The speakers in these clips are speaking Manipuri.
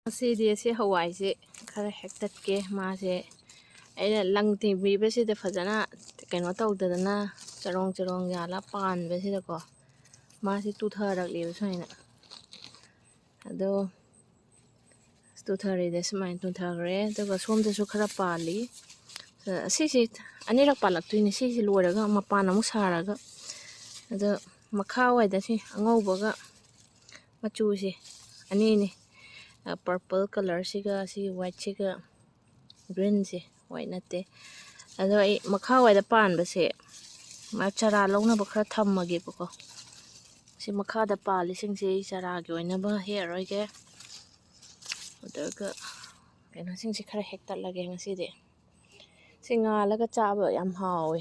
ꯑꯁꯤꯗꯤ ꯑꯁꯤ ꯍꯋꯥꯏꯁꯦ ꯈꯔ ꯍꯦꯛꯇꯠꯀꯦ ꯃꯥꯁꯦ ꯑꯩꯅ ꯂꯪ ꯇꯤꯡꯕꯤꯕꯁꯤꯗ ꯐꯖꯅ ꯀꯩꯅꯣ ꯇꯧꯗꯗꯅ ꯆꯔꯣꯡ ꯌꯥꯜꯂ ꯄꯥꯟꯕꯁꯤꯗꯀꯣ ꯃꯥꯁꯤ ꯇꯨꯊꯔꯛꯂꯦꯕ ꯁꯨꯃꯥꯏꯅ ꯑꯗꯣ ꯇꯨꯊꯔꯤꯗ ꯁꯨꯃꯥꯏꯅ ꯇꯨꯊꯈ꯭ꯔꯦ ꯑꯗꯨꯒ ꯁꯣꯝꯗꯁꯨ ꯈꯔ ꯄꯥꯜꯂꯤ ꯑꯁꯤꯁꯤ ꯑꯅꯤꯔꯛ ꯄꯥꯜꯂꯛꯇꯣꯏꯅꯤ ꯁꯤꯁꯤ ꯂꯣꯏꯔꯒ ꯃꯄꯥꯟ ꯑꯃꯨꯛ ꯁꯥꯔꯒ ꯑꯗꯣ ꯃꯈꯥ ꯋꯥꯏꯗ ꯁꯤ ꯑꯉꯧꯕꯒ ꯃꯆꯨꯁꯦ ꯑꯅꯤꯅꯤ ꯄꯔꯄꯜ ꯀꯂꯔꯁꯤꯒ ꯁꯤ ꯋꯥꯏꯠꯁꯤꯒ ꯒ꯭ꯔꯤꯟꯁꯦ ꯋꯥꯏꯠ ꯅꯠꯇꯦ ꯑꯗꯣ ꯑꯩ ꯃꯈꯥ ꯋꯥꯏꯗ ꯄꯥꯟꯕꯁꯦ ꯆꯔꯥ ꯂꯧꯅꯕ ꯈꯔ ꯊꯝꯃꯒꯦꯕꯀꯣ ꯁꯤ ꯃꯈꯥꯗ ꯄꯥꯜꯂꯤꯁꯤꯡꯁꯦ ꯑꯩ ꯆꯔꯥꯒꯤ ꯑꯣꯏꯅꯕ ꯍꯦꯛꯑꯔꯣꯏꯒꯦ ꯑꯗꯨꯒ ꯀꯩꯅꯣꯁꯤꯡꯁꯦ ꯈꯔ ꯍꯦꯛꯇꯠꯂꯒꯦ ꯉꯁꯤꯗꯤ ꯁꯤ ꯉꯥꯜꯂꯒ ꯆꯥꯕ ꯌꯥꯝ ꯍꯥꯎꯋꯦ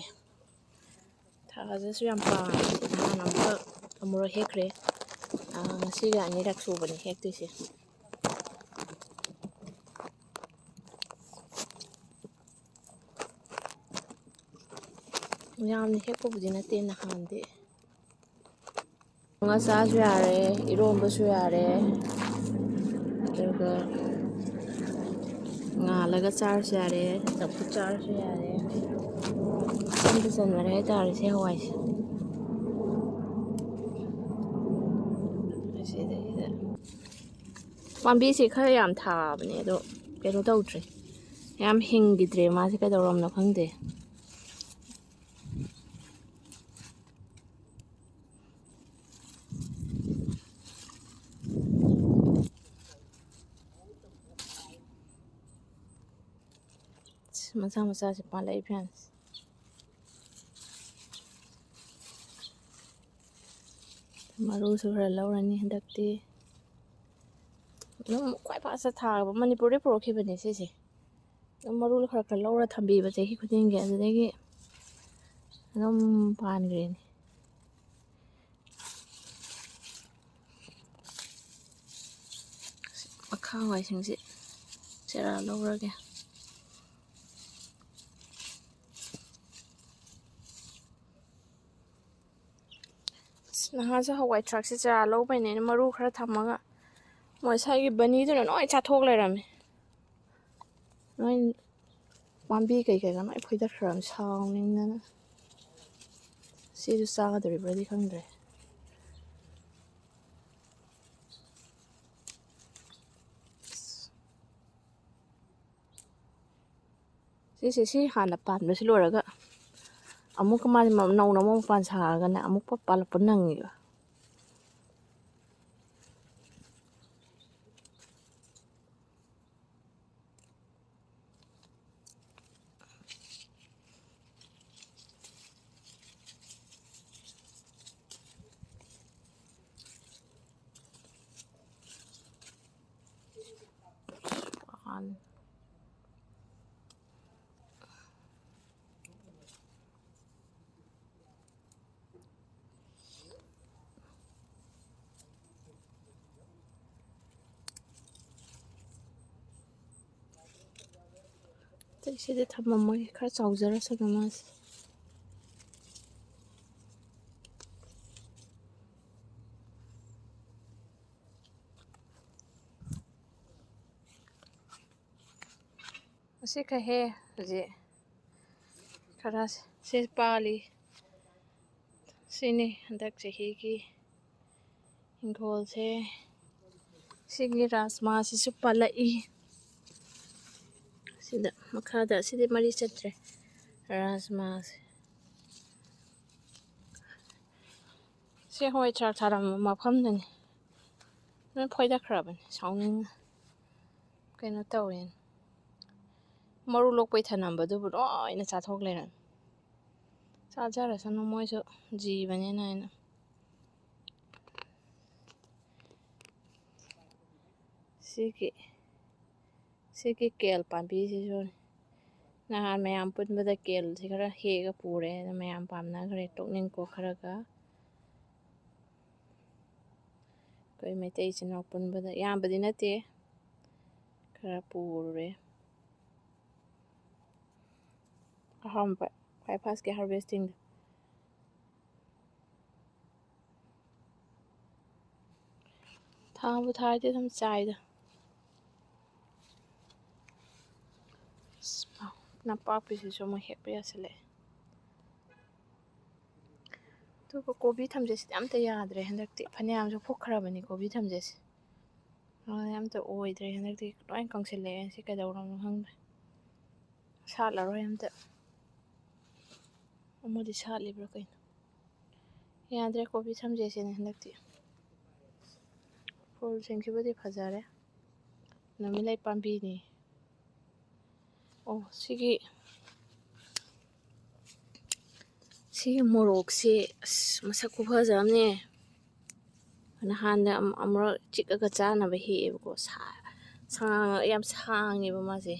ꯊꯥꯖꯁꯨ ꯌꯥꯝ ꯄꯥꯝꯃꯦ ꯅꯍꯥꯟ ꯑꯃꯨꯔꯛ ꯍꯦꯛꯈ꯭ꯔꯦ ꯉꯁꯤꯒ ꯑꯅꯤꯔꯛ ꯁꯨꯕꯅꯤ ꯍꯦꯛꯇꯣꯏꯁꯦ ꯌꯥꯝꯅ ꯍꯦꯛꯄꯕꯨꯗꯤ ꯅꯠꯇꯦ ꯅꯍꯥꯟꯗꯤ ꯉꯥ ꯆꯥꯁꯨ ꯌꯥꯔꯦ ꯏꯔꯣꯝꯕꯁꯨ ꯌꯥꯔꯦ ꯑꯗꯨꯒ ꯉꯥꯜꯂꯒ ꯆꯥꯔꯁꯨ ꯌꯥꯔꯦ ꯆꯝꯐꯨꯠ ꯆꯥꯔꯁꯨ ꯌꯥꯔꯦ ꯆꯟꯗ ꯆꯟꯅꯔꯦ ꯍꯥꯏꯇꯥꯔꯦ ꯁꯤ ꯍꯋꯥꯏꯁꯦ ꯑꯁꯤꯗꯩꯗ ꯄꯥꯝꯕꯤꯁꯦ ꯈꯔ ꯌꯥꯝ ꯊꯥꯕꯅꯦ ꯑꯗꯣ ꯀꯩꯅꯣ ꯇꯧꯗ꯭ꯔꯦ ꯌꯥꯝ ꯍꯤꯡꯈꯤꯗ꯭ꯔꯦ ꯃꯥꯁꯦ ꯀꯩꯗꯧꯔꯝꯅꯣ ꯈꯪꯗꯦ ꯃꯆꯥ ꯃꯆꯥꯁꯦ ꯄꯥꯜꯂꯛꯏ ꯐ꯭ꯔꯦꯟꯁ ꯃꯔꯨꯁꯨ ꯈꯔ ꯂꯧꯔꯅꯤ ꯍꯟꯗꯛꯇꯤ ꯑꯗꯨꯝ ꯈ꯭ꯋꯥꯏ ꯐꯥꯁꯇ ꯊꯥꯕ ꯃꯅꯤꯄꯨꯔꯗꯩ ꯄꯨꯔꯛꯈꯤꯕꯅꯦ ꯁꯤꯁꯦ ꯑꯗꯨꯝ ꯃꯔꯨ ꯈꯔ ꯂꯧꯔ ꯊꯝꯕꯤꯕ ꯆꯍꯤ ꯈꯨꯗꯤꯡꯒꯤ ꯑꯗꯨꯗꯒꯤ ꯑꯗꯨꯝ ꯄꯥꯟꯈ꯭ꯔꯦꯅꯦ ꯃꯈꯥ ꯋꯥꯏꯁꯤꯡꯁꯦ ꯆꯔꯥ ꯂꯧꯔꯒꯦ ꯅꯍꯥꯟꯁꯨ ꯍꯋꯥꯏ ꯊꯔꯥꯛꯁꯦ ꯆꯔꯥ ꯂꯧꯕꯩꯅꯦ ꯃꯔꯨ ꯈꯔ ꯊꯝꯃꯒ ꯃꯣꯏ ꯁꯥꯏꯒꯤ ꯕꯅꯤꯗꯨꯅ ꯂꯣꯏ ꯆꯥꯊꯣꯛ ꯂꯩꯔꯝꯃꯦ ꯂꯣꯏ ꯄꯥꯝꯕꯤ ꯀꯩꯀꯩꯒ ꯂꯣꯏ ꯐꯣꯏꯗꯠꯈ꯭ꯔꯕꯅꯤ ꯁꯥꯎꯅꯤꯡꯗꯅ ꯁꯤꯁꯨ ꯆꯥꯒꯗꯧꯔꯤꯕ꯭ꯔꯗꯤ ꯈꯪꯗ꯭ꯔꯦ ꯁꯤ ꯍꯥꯟꯅ ꯄꯥꯟꯕꯁꯤ ꯂꯣꯏꯔꯒ ꯑꯃꯨꯛꯀ ꯃꯥꯁꯦ ꯅꯧꯅ ꯑꯃꯨꯛ ꯃꯄꯥꯟ ꯁꯥꯔꯒꯅꯦ ꯑꯃꯨꯛꯀ ꯄꯥꯜꯂꯛꯄ ꯅꯪꯉꯦꯕ ꯁꯤꯗꯤ ꯊꯝꯃꯝꯃꯒꯦ ꯈꯔ ꯆꯥꯎꯖꯔꯁꯅꯨ ꯃꯥꯁꯦ ꯑꯁꯤ ꯈꯍꯦ ꯍꯧꯖꯤꯛ ꯈꯔ ꯁꯤ ꯄꯥꯜꯂꯤ ꯁꯤꯅꯤ ꯍꯟꯗꯛ ꯆꯍꯤꯒꯤ ꯏꯪꯈꯣꯜꯁꯦ ꯁꯤꯒꯤ ꯔꯥꯖꯃꯥꯁꯤꯁꯨ ꯄꯥꯜꯂꯛꯏ ꯁꯤꯗ ꯃꯈꯥꯗ ꯁꯤꯗꯤ ꯃꯔꯤ ꯆꯠꯇ꯭ꯔꯦ ꯔꯥꯖꯃꯥꯁꯦ ꯁꯤ ꯍꯋꯥꯏ ꯊꯔꯥꯛ ꯊꯥꯔꯝꯕ ꯃꯐꯝꯗꯅꯤ ꯂꯣꯏ ꯐꯣꯏꯗꯠꯈ꯭ꯔꯕꯅꯤ ꯁꯥꯎꯅꯤꯡꯅ ꯀꯩꯅꯣ ꯇꯧꯋꯦꯅ ꯃꯔꯨ ꯂꯣꯛꯄꯩ ꯊꯅꯝꯕꯗꯨꯕꯨ ꯂꯣꯏꯅ ꯆꯥꯊꯣꯛ ꯂꯩꯔꯝꯃꯤ ꯆꯥꯖꯔꯁꯅꯨ ꯃꯣꯏꯁꯨ ꯖꯤꯕꯅꯤꯅ ꯑꯩꯅ ꯁꯤꯒꯤ ꯀꯦꯜ ꯄꯥꯝꯕꯤꯁꯤꯁꯨ ꯅꯍꯥꯟ ꯃꯌꯥꯝ ꯄꯨꯟꯕꯗ ꯀꯦꯜꯁꯤ ꯈꯔ ꯍꯦꯛꯑꯒ ꯄꯨꯔꯦ ꯑꯗ ꯃꯌꯥꯝ ꯄꯥꯝꯅꯈ꯭ꯔꯦ ꯇꯣꯛꯅꯤꯡꯀꯣꯛ ꯈꯔꯒ ꯑꯩꯈꯣꯏ ꯃꯩꯇꯩ ꯏꯆꯤꯜ ꯏꯅꯥꯎ ꯄꯨꯟꯕꯗ ꯌꯥꯝꯕꯗꯤ ꯅꯠꯇꯦ ꯈꯔ ꯄꯨꯔꯨꯔꯦ ꯑꯍꯥꯟꯕ ꯈ꯭ꯋꯥꯏ ꯐꯥꯔꯁꯀꯤ ꯍꯥꯔꯚꯦꯁꯇꯤꯡꯗ ꯊꯥꯕꯨ ꯊꯥꯔꯗꯤ ꯑꯗꯨꯝ ꯆꯥꯏꯗ ꯅꯄꯥꯛꯄꯤꯁꯤꯁꯨ ꯑꯃꯨꯛ ꯍꯦꯛꯄ ꯌꯥꯁꯤꯜꯂꯛꯑꯦ ꯑꯗꯨꯒ ꯀꯣꯕꯤ ꯊꯝꯖꯦꯠꯁꯤꯗꯤ ꯑꯝꯇ ꯌꯥꯗ꯭ꯔꯦ ꯍꯟꯗꯛꯇꯤ ꯐꯅꯌꯥꯝꯁꯨ ꯐꯨꯛꯈ꯭ꯔꯕꯅꯤ ꯀꯣꯕꯤ ꯊꯝꯖꯦꯠꯁꯦ ꯑꯝꯇ ꯑꯣꯏꯗ꯭ꯔꯦ ꯍꯟꯗꯛꯇꯤ ꯂꯣꯏ ꯀꯪꯁꯤꯜꯂꯛꯑꯦ ꯁꯤ ꯀꯩꯗꯧꯔꯕꯅꯣ ꯈꯪꯗ꯭ꯔꯦ ꯁꯥꯠꯂꯔꯣꯏ ꯑꯝꯇ ꯑꯃꯗꯤ ꯁꯥꯠꯂꯤꯕ꯭ꯔꯥ ꯀꯩꯅꯣ ꯌꯥꯗ꯭ꯔꯦ ꯀꯣꯕꯤ ꯊꯝꯖꯦꯠꯁꯤꯅꯦ ꯍꯟꯗꯛꯇꯤ ꯐꯨꯜꯁꯤꯡꯁꯤꯕꯨꯗꯤ ꯐꯖꯔꯦ ꯅꯨꯃꯤꯠꯂꯩ ꯄꯥꯝꯕꯤꯅꯤ ꯑꯣ ꯁꯤꯒꯤ ꯃꯣꯔꯣꯛꯁꯤ ꯑꯁ ꯃꯁꯛ ꯈꯨꯐꯖ ꯑꯃꯅꯦ ꯅꯍꯥꯟꯗ ꯑꯃꯨꯔꯛ ꯆꯤꯛꯑꯒ ꯆꯥꯅꯕ ꯍꯦꯛꯑꯦꯕꯀꯣ ꯌꯥꯝ ꯁꯥꯡꯉꯦꯕ ꯃꯥꯁꯦ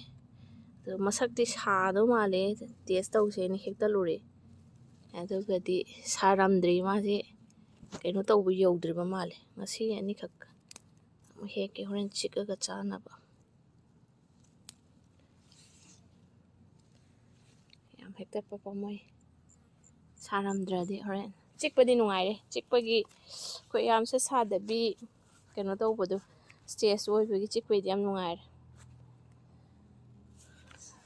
ꯑꯗꯣ ꯃꯁꯛꯇꯤ ꯁꯥꯗꯧ ꯃꯥꯜꯂꯦ ꯇꯦꯁ ꯇꯧꯁꯦꯅ ꯍꯦꯛꯇꯠꯂꯨꯔꯦ ꯑꯗꯨꯒꯗꯤ ꯁꯥꯔꯝꯗ꯭ꯔꯤ ꯃꯥꯁꯦ ꯀꯩꯅꯣ ꯇꯧꯕ ꯌꯧꯗ꯭ꯔꯤꯕ ꯃꯥꯜꯂꯦ ꯉꯁꯤ ꯑꯅꯤꯈꯛ ꯑꯃꯨꯛ ꯍꯦꯛꯀꯦ ꯍꯣꯔꯦꯟ ꯆꯤꯛꯑꯒ ꯆꯥꯅꯕ ꯌꯥꯝ ꯍꯦꯛꯇꯠꯄ ꯄꯥꯝꯃꯨꯏ ꯁꯥꯔꯝꯗ꯭ꯔꯗꯤ ꯍꯣꯔꯦꯟ ꯆꯤꯛꯄꯗꯤ ꯅꯨꯡꯉꯥꯏꯔꯦ ꯆꯤꯛꯄꯒꯤ ꯑꯩꯈꯣꯏ ꯌꯥꯝꯁꯨ ꯁꯥꯗꯕꯤ ꯀꯩꯅꯣ ꯇꯧꯕꯗꯣ ꯁ꯭ꯇꯦꯖ ꯑꯣꯏꯕꯒꯤ ꯆꯤꯛꯄꯩꯗꯤ ꯌꯥꯝ ꯅꯨꯡꯉꯥꯏꯔꯦ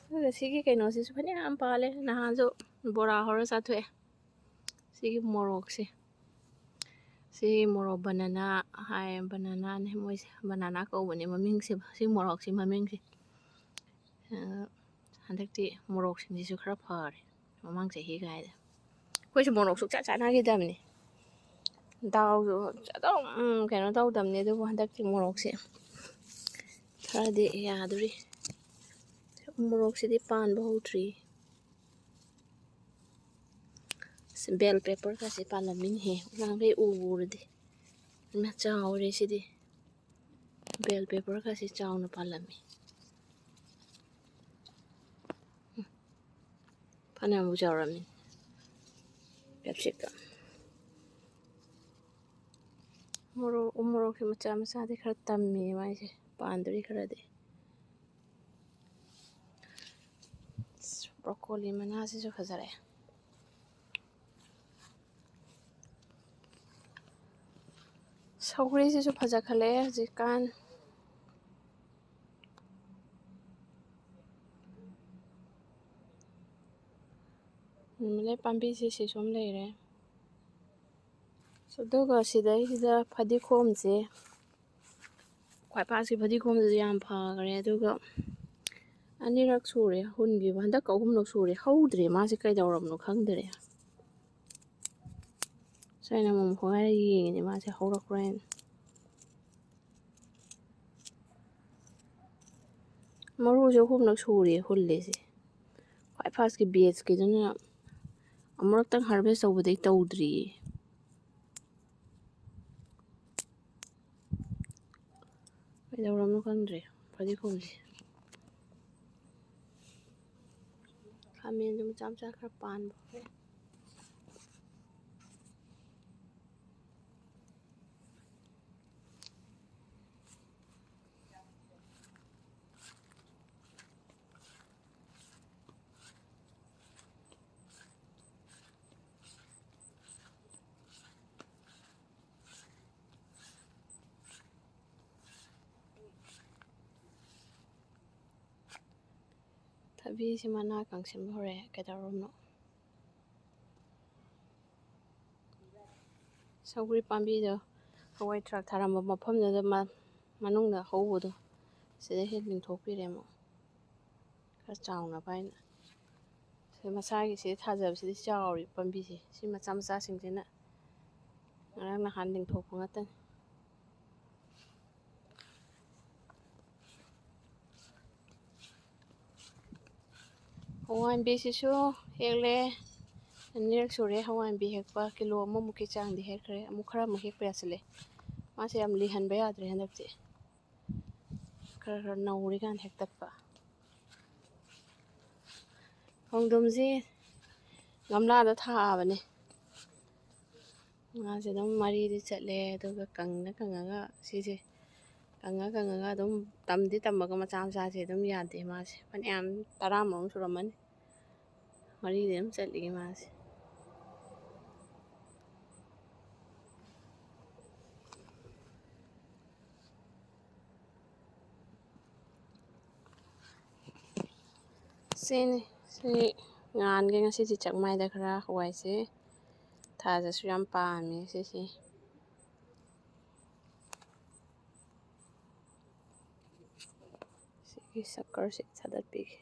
ꯑꯗꯨꯒ ꯁꯤꯒꯤ ꯀꯩꯅꯣꯁꯤꯁꯨ ꯐꯅꯌꯥꯝ ꯄꯥꯜꯂꯦ ꯅꯍꯥꯟꯁꯨ ꯕꯣꯔꯥ ꯍꯧꯔ ꯆꯥꯊꯣꯛꯑꯦ ꯁꯤꯒꯤ ꯃꯣꯔꯣꯛꯁꯦ ꯁꯤ ꯃꯣꯔꯣꯛ ꯕꯅꯥꯅꯥ ꯍꯥꯏ ꯕꯅꯥꯅꯥꯅꯦ ꯃꯣꯏꯁꯦ ꯕꯅꯥꯅꯥ ꯀꯧꯕꯅꯦ ꯃꯃꯤꯡꯁꯦ ꯁꯤ ꯃꯣꯔꯣꯛꯁꯤ ꯃꯃꯤꯡꯁꯦ ꯍꯟꯗꯛꯇꯤ ꯃꯣꯔꯣꯛꯁꯤꯡꯁꯤꯁꯨ ꯈꯔ ꯐꯔꯦ ꯃꯃꯥꯡ ꯆꯍꯤ ꯀꯥꯏꯗ ꯑꯩꯈꯣꯏꯁꯨ ꯃꯣꯔꯣꯛ ꯁꯨꯡꯆꯥ ꯆꯥꯟꯅꯈꯤꯗꯕꯅꯤ ꯗꯥꯎꯁꯨ ꯑꯗꯨꯝ ꯀꯩꯅꯣ ꯇꯧꯗꯕꯅꯤ ꯑꯗꯨꯕꯨ ꯍꯟꯗꯛꯇꯤ ꯃꯣꯔꯣꯛꯁꯦ ꯈꯔꯗꯤ ꯌꯥꯗꯣꯔꯤ ꯃꯣꯔꯣꯛꯁꯤꯗꯤ ꯄꯥꯟꯕ ꯍꯧꯗ꯭ꯔꯤ ꯕꯦꯜ ꯄꯦꯄꯔꯒꯁꯦ ꯄꯥꯜꯂꯝꯃꯤꯅꯦꯍꯦ ꯅꯍꯥꯟꯈꯩ ꯎꯔꯗꯤ ꯆꯥꯎꯔꯦ ꯁꯤꯗꯤ ꯕꯦꯜ ꯄꯦꯄꯔꯒꯁꯦ ꯆꯥꯎꯅ ꯄꯥꯜꯂꯝꯃꯤ ꯐꯅꯌꯥꯝꯕꯨ ꯆꯥꯎꯔꯝꯃꯤ ꯀꯦꯞꯁꯤꯀꯝ ꯃꯣꯔꯣꯛꯁꯦ ꯃꯆꯥ ꯃꯆꯥꯗꯤ ꯈꯔ ꯇꯝꯃꯤ ꯃꯥꯏꯁꯦ ꯄꯥꯟꯗꯣꯔꯤ ꯈꯔꯗꯤ ꯕ꯭ꯔꯣꯀꯣꯂꯤ ꯃꯅꯥꯁꯤꯁꯨ ꯐꯖꯔꯛꯑꯦ ꯁꯧꯒ꯭ꯔꯤꯁꯤꯁꯨ ꯐꯖꯈꯠꯂꯛꯑꯦ ꯍꯧꯖꯤꯛꯀꯥꯟ ꯅꯨꯃꯤꯠꯂꯩ ꯄꯥꯝꯕꯤꯁꯤ ꯁꯤꯁꯨꯝ ꯂꯩꯔꯦ ꯑꯗꯨꯒ ꯁꯤꯗꯩꯁꯤꯗ ꯐꯗꯤꯒꯣꯝꯁꯦ ꯈ꯭ꯋꯥꯏ ꯐꯥꯔꯁꯀꯤ ꯐꯗꯤꯒꯣꯝꯗꯨꯁꯨ ꯌꯥꯝ ꯐꯈ꯭ꯔꯦ ꯑꯗꯨꯒ ꯑꯅꯤꯔꯛ ꯁꯨꯔꯦ ꯍꯨꯟꯈꯤꯕ ꯍꯟꯗꯛ ꯑꯍꯨꯝꯂꯛ ꯁꯨꯔꯦ ꯍꯧꯗ꯭ꯔꯦ ꯃꯥꯁꯦ ꯀꯩꯗꯧꯔꯕꯅꯣ ꯈꯪꯗ꯭ꯔꯦ ꯑꯩꯅ ꯑꯃꯨꯛ ꯍꯣꯔꯦꯟ ꯌꯦꯡꯉꯤꯅꯦ ꯃꯥꯁꯦ ꯍꯧꯔꯛꯄ꯭ꯔꯥ ꯍꯥꯏꯅ ꯃꯔꯨꯁꯦ ꯑꯍꯨꯝꯂꯛ ꯁꯨꯔꯦ ꯍꯨꯜꯂꯤꯁꯦ ꯈ꯭ꯋꯥꯏ ꯐꯥꯔꯁꯀꯤ ꯕꯦꯖꯀꯤꯗꯨꯅ ꯑꯃꯨꯔꯛꯇꯪ ꯍꯥꯔꯚꯦꯁ ꯇꯧꯕꯗꯩ ꯇꯧꯗ꯭ꯔꯤꯌꯦ ꯀꯩꯗꯧꯔꯕꯅꯣ ꯈꯪꯗ꯭ꯔꯦ ꯐꯗꯤꯒꯣꯝꯁꯦ ꯈꯥꯃꯦꯟꯁꯨ ꯃꯆꯥ ꯃꯆꯥ ꯈꯔ ꯄꯥꯟꯕ ꯍꯧꯔꯦ ꯊꯕꯤꯁꯤ ꯃꯅꯥ ꯀꯪꯁꯤꯟꯕ ꯍꯧꯔꯛꯑꯦ ꯀꯩꯗꯧꯔꯕꯅꯣ ꯁꯧꯒ꯭ꯔꯤ ꯄꯥꯝꯕꯤꯗꯣ ꯍꯋꯥꯏ ꯊꯔꯥꯛ ꯊꯥꯔꯝꯕ ꯃꯐꯝꯗꯨꯗ ꯃꯅꯨꯡꯗ ꯍꯧꯕꯗꯣ ꯁꯤꯗ ꯍꯦꯛ ꯂꯤꯡꯊꯣꯛꯄꯤꯔꯦ ꯑꯃꯨꯛ ꯈꯔ ꯆꯥꯎꯅꯕ ꯍꯥꯏꯅ ꯃꯁꯥꯒꯤ ꯁꯤꯗ ꯊꯥꯖꯕꯁꯤꯗꯤ ꯆꯥꯎꯔꯤ ꯄꯥꯝꯕꯤꯁꯦ ꯁꯤ ꯃꯆꯥ ꯃꯆꯥꯁꯤꯡꯁꯤꯅ ꯉꯔꯥꯡ ꯅꯍꯥꯟ ꯂꯤꯡꯊꯣꯛꯄ ꯉꯥꯛꯇꯅꯤ ꯍꯋꯥꯏꯟꯕꯤꯁꯤꯁꯨ ꯍꯦꯛꯂꯦ ꯑꯅꯤꯔꯛ ꯁꯨꯔꯦ ꯍꯋꯥꯏꯟꯕꯤ ꯍꯦꯛꯄ ꯀꯤꯂꯣ ꯑꯃꯃꯨꯛꯀꯤ ꯆꯥꯡꯗꯤ ꯍꯦꯛꯈ꯭ꯔꯦ ꯑꯃꯨꯛ ꯈꯔ ꯑꯃꯨꯛ ꯍꯦꯛꯄ ꯌꯥꯁꯤꯜꯂꯦ ꯃꯥꯁꯦ ꯌꯥꯝ ꯂꯤꯍꯟꯕ ꯌꯥꯗ꯭ꯔꯦ ꯍꯟꯗꯛꯇꯤ ꯈꯔ ꯅꯧꯔꯤꯀꯥꯟ ꯍꯦꯛꯇꯠꯄ ꯈꯣꯡꯗ꯭ꯔꯨꯝꯁꯤ ꯒꯝꯂꯥꯗ ꯊꯥꯕꯅꯦ ꯃꯥꯁꯦ ꯑꯗꯨꯝ ꯃꯔꯤꯗꯤ ꯆꯠꯂꯦ ꯑꯗꯨꯒ ꯀꯪꯉꯒ ꯁꯤꯁꯦ ꯀꯪꯉꯒ ꯑꯗꯨꯝ ꯇꯝꯗꯤ ꯇꯝꯃꯒ ꯃꯆꯥ ꯃꯆꯥꯁꯦ ꯑꯗꯨꯝ ꯌꯥꯗꯦ ꯃꯥꯁꯦ ꯐꯅꯌꯥꯝ 10 ꯁꯨꯔꯝꯃꯅꯤ ꯃꯔꯤꯗꯤ ꯑꯗꯨꯝ ꯆꯠꯂꯤ ꯃꯥꯁꯦ ꯁꯤꯅꯤ ꯁꯤ ꯉꯥꯟꯒꯦ ꯉꯁꯤꯗꯤ ꯆꯥꯛꯃꯥꯏꯗ ꯈꯔ ꯍꯋꯥꯏꯁꯦ ꯊꯥꯖꯁꯨ ꯌꯥꯝ ꯄꯥꯝꯃꯦ ꯁꯤꯁꯤ ꯁꯤꯒꯤ ꯁꯛꯀꯔꯁꯤ ꯊꯥꯗꯠꯄꯤꯒꯦ